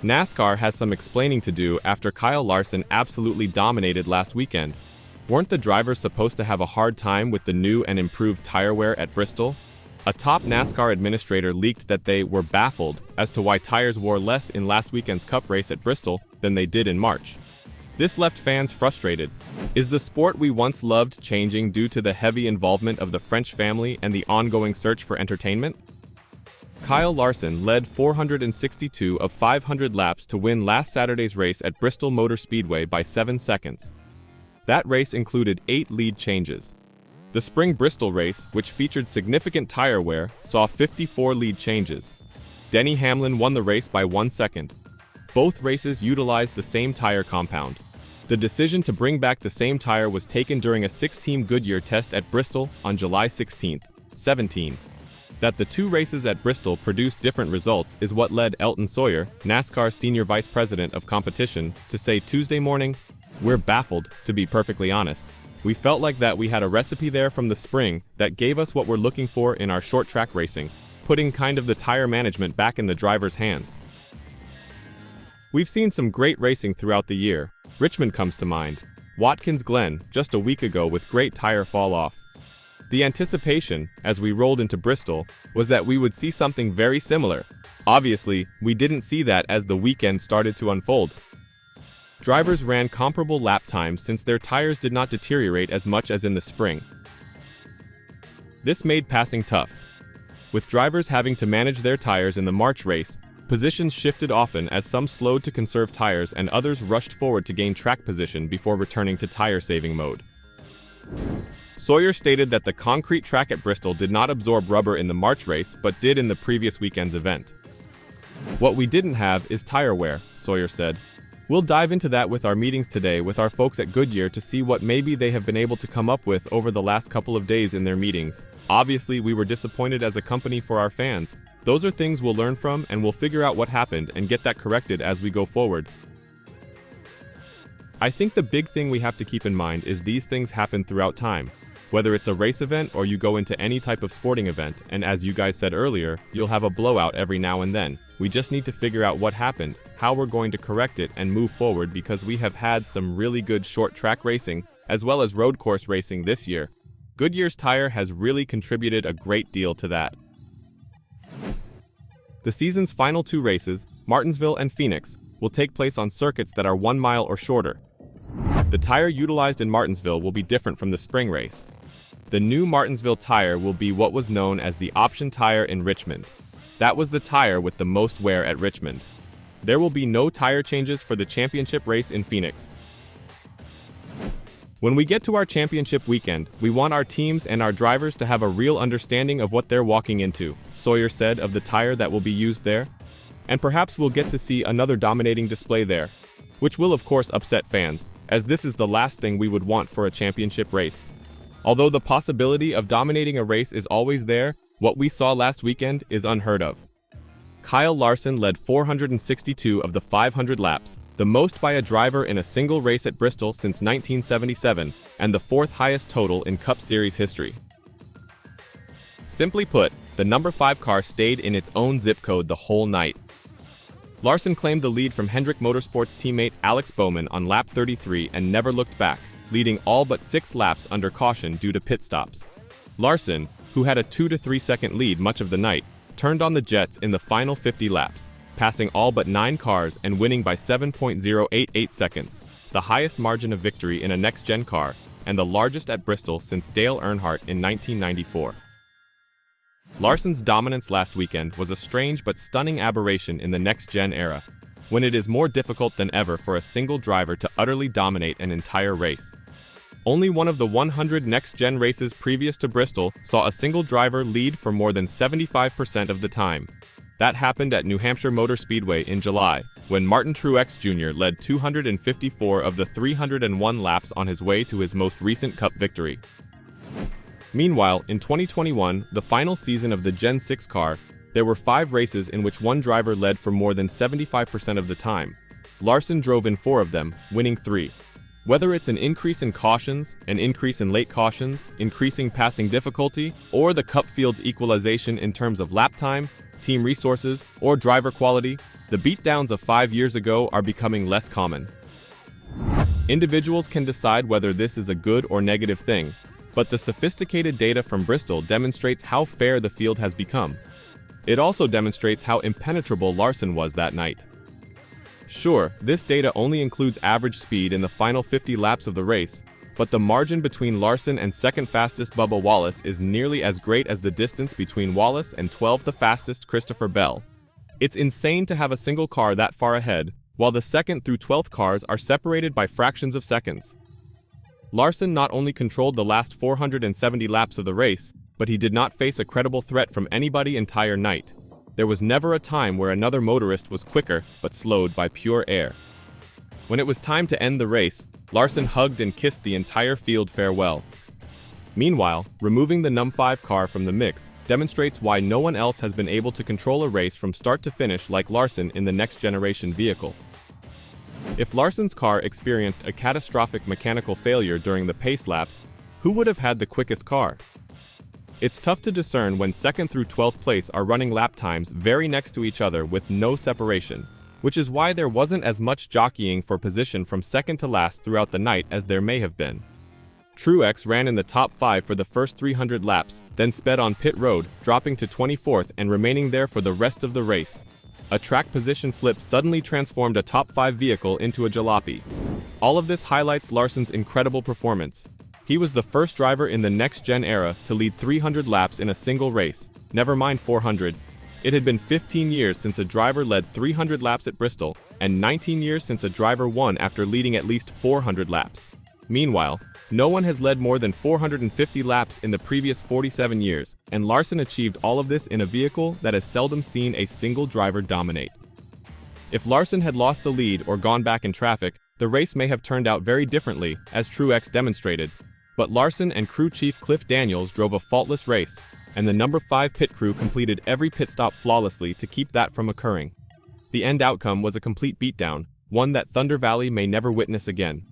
NASCAR has some explaining to do after Kyle Larson absolutely dominated last weekend. Weren't the drivers supposed to have a hard time with the new and improved tire wear at Bristol? A top NASCAR administrator leaked that they were baffled as to why tires wore less in last weekend's Cup race at Bristol than they did in March. This left fans frustrated. Is the sport we once loved changing due to the heavy involvement of the French family and the ongoing search for entertainment? Kyle Larson led 462 of 500 laps to win last Saturday's race at Bristol Motor Speedway by 7 seconds. That race included 8 lead changes. The spring Bristol race, which featured significant tire wear, saw 54 lead changes. Denny Hamlin won the race by 1 second. Both races utilized the same tire compound. The decision to bring back the same tire was taken during a 6-team Goodyear test at Bristol on July 16, 17. That the two races at Bristol produced different results is what led Elton Sawyer, NASCAR Senior Vice President of Competition, to say Tuesday morning, "We're baffled, to be perfectly honest. We felt like that we had a recipe there from the spring that gave us what we're looking for in our short track racing, putting kind of the tire management back in the driver's hands." We've seen some great racing throughout the year. Richmond comes to mind. Watkins Glen, just a week ago with great tire fall off. The anticipation, as we rolled into Bristol, was that we would see something very similar. Obviously, we didn't see that as the weekend started to unfold. Drivers ran comparable lap times since their tires did not deteriorate as much as in the spring. This made passing tough. With drivers having to manage their tires in the March race, positions shifted often as some slowed to conserve tires and others rushed forward to gain track position before returning to tire-saving mode. Sawyer stated that the concrete track at Bristol did not absorb rubber in the March race but did in the previous weekend's event. "What we didn't have is tire wear," Sawyer said. "We'll dive into that with our meetings today with our folks at Goodyear to see what maybe they have been able to come up with over the last couple of days in their meetings. Obviously, we were disappointed as a company for our fans. Those are things we'll learn from and we'll figure out what happened and get that corrected as we go forward." I think the big thing we have to keep in mind is these things happen throughout time. Whether it's a race event or you go into any type of sporting event, and as you guys said earlier, you'll have a blowout every now and then. We just need to figure out what happened, how we're going to correct it and move forward because we have had some really good short track racing, as well as road course racing this year. Goodyear's tire has really contributed a great deal to that. The season's final 2 races, Martinsville and Phoenix, will take place on circuits that are 1 mile or shorter. The tire utilized in Martinsville will be different from the spring race. The new Martinsville tire will be what was known as the option tire in Richmond. That was the tire with the most wear at Richmond. There will be no tire changes for the championship race in Phoenix. When we get to our championship weekend, we want our teams and our drivers to have a real understanding of what they're walking into, Sawyer said of the tire that will be used there. And perhaps we'll get to see another dominating display there, which will of course upset fans, as this is the last thing we would want for a championship race. Although the possibility of dominating a race is always there, what we saw last weekend is unheard of. Kyle Larson led 462 of the 500 laps, the most by a driver in a single race at Bristol since 1977, and the 4th highest total in Cup Series history. Simply put, the number 5 car stayed in its own zip code the whole night. Larson claimed the lead from Hendrick Motorsports teammate Alex Bowman on lap 33 and never looked back, leading all but 6 laps under caution due to pit stops. Larson, who had a 2 to 3 second lead much of the night, turned on the jets in the final 50 laps, passing all but 9 cars and winning by 7.088 seconds, the highest margin of victory in a next-gen car, and the largest at Bristol since Dale Earnhardt in 1994. Larson's dominance last weekend was a strange but stunning aberration in the next-gen era, when it is more difficult than ever for a single driver to utterly dominate an entire race. Only one of the 100 next-gen races previous to Bristol saw a single driver lead for more than 75% of the time. That happened at New Hampshire Motor Speedway in July, when Martin Truex Jr. led 254 of the 301 laps on his way to his most recent Cup victory. Meanwhile, in 2021, the final season of the Gen 6 car, there were 5 races in which one driver led for more than 75% of the time. Larson drove in 4 of them, winning 3. Whether it's an increase in cautions, an increase in late cautions, increasing passing difficulty, or the Cup field's equalization in terms of lap time, team resources, or driver quality, The beatdowns of 5 years ago are becoming less common. Individuals can decide whether this is a good or negative thing, but the sophisticated data from Bristol demonstrates how fair the field has become. It also demonstrates how impenetrable Larson was that night. Sure, this data only includes average speed in the final 50 laps of the race, but the margin between Larson and second fastest Bubba Wallace is nearly as great as the distance between Wallace and 12th the fastest Christopher Bell. It's insane to have a single car that far ahead, while the 2nd through 12th cars are separated by fractions of seconds. Larson not only controlled the last 470 laps of the race, but he did not face a credible threat from anybody entire night. There was never a time where another motorist was quicker but slowed by pure air. When it was time to end the race, Larson hugged and kissed the entire field farewell. Meanwhile, removing the num5 car from the mix demonstrates why no one else has been able to control a race from start to finish like Larson in the next generation vehicle. If Larson's car experienced a catastrophic mechanical failure during the pace laps, who would have had the quickest car? It's tough to discern when 2nd through 12th place are running lap times very next to each other with no separation, which is why there wasn't as much jockeying for position from second to last throughout the night as there may have been. Truex ran in the top 5 for the first 300 laps, then sped on pit road, dropping to 24th and remaining there for the rest of the race. A track position flip suddenly transformed a top 5 vehicle into a jalopy. All of this highlights Larson's incredible performance. He was the first driver in the next-gen era to lead 300 laps in a single race, never mind 400. It had been 15 years since a driver led 300 laps at Bristol, and 19 years since a driver won after leading at least 400 laps. Meanwhile, no one has led more than 450 laps in the previous 47 years, and Larson achieved all of this in a vehicle that has seldom seen a single driver dominate. If Larson had lost the lead or gone back in traffic, the race may have turned out very differently, as Truex demonstrated. But Larson and crew chief Cliff Daniels drove a faultless race, and the number 5 pit crew completed every pit stop flawlessly to keep that from occurring. The end outcome was a complete beatdown, one that Thunder Valley may never witness again.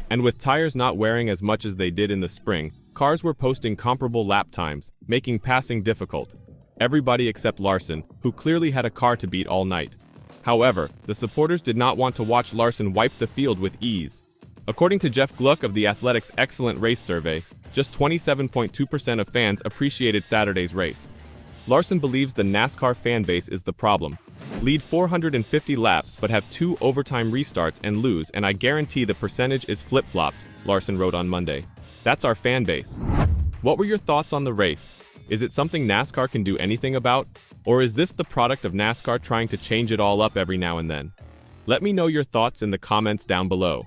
And with tires not wearing as much as they did in the spring, cars were posting comparable lap times, making passing difficult. Everybody except Larson, who clearly had a car to beat all night. However, the supporters did not want to watch Larson wipe the field with ease. According to Jeff Gluck of The Athletic's excellent race survey, just 27.2% of fans appreciated Saturday's race. Larson believes the NASCAR fan base is the problem. Lead 450 laps but have 2 overtime restarts and lose, and I guarantee the percentage is flip-flopped, Larson wrote on Monday. That's our fan base. What were your thoughts on the race? Is it something NASCAR can do anything about? Or is this the product of NASCAR trying to change it all up every now and then? Let me know your thoughts in the comments down below.